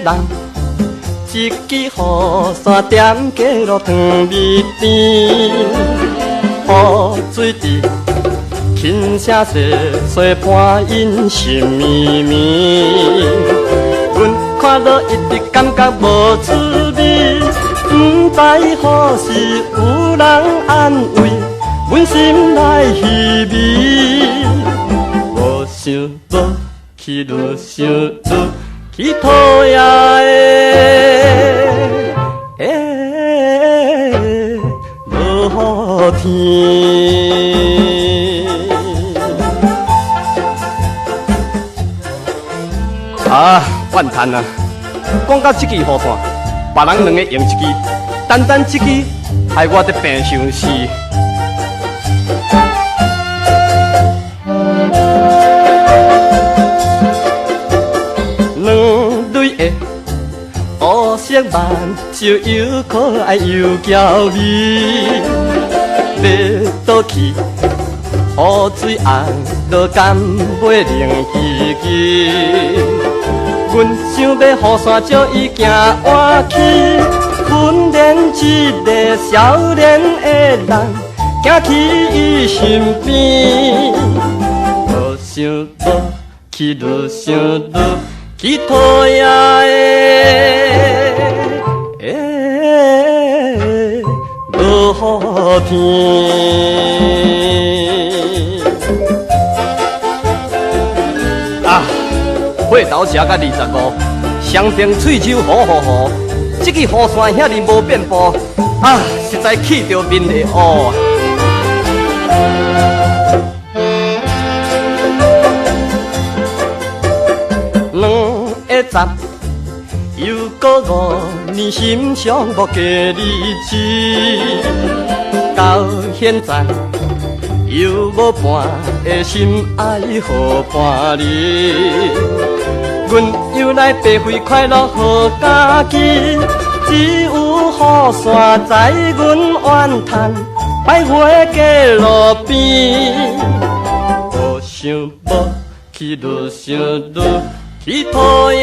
人，一支雨伞踮街路塘尾边，雨水滴，轻声细细伴因心绵绵。阮看到一直感觉无滋味，不知何时有人安慰，阮心内稀微。无想无去，愈想愈去讨厌的落天。啊，怨叹啊！讲到这支雨伞，别人两个用一支，单单这支害我得病伤死。两蕊的乌色眼就又可爱又娇美，要倒去雨水红，都甘袂冷叽叽。阮想要雨伞借伊行换去，训练一个少年的人，行去伊身边。无想无去，愈想愈去讨厌的落天。过头吃到25，双边喙手好好好，这支雨伞遐尼无变步，啊，实在气到面会乌啊！两个十，又过5年，心上无加日子，到现在。又无半个心爱互伴侣，阮又来白费快乐好家己，只有雨伞在阮怨叹，徘徊街路边。无想无去，愈想愈去讨厌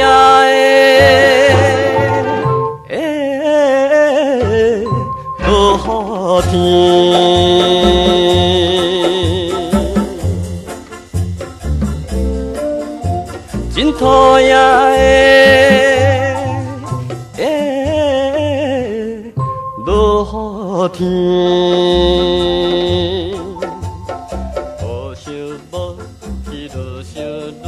的落天。真讨厌的落天，无想无去，愈想愈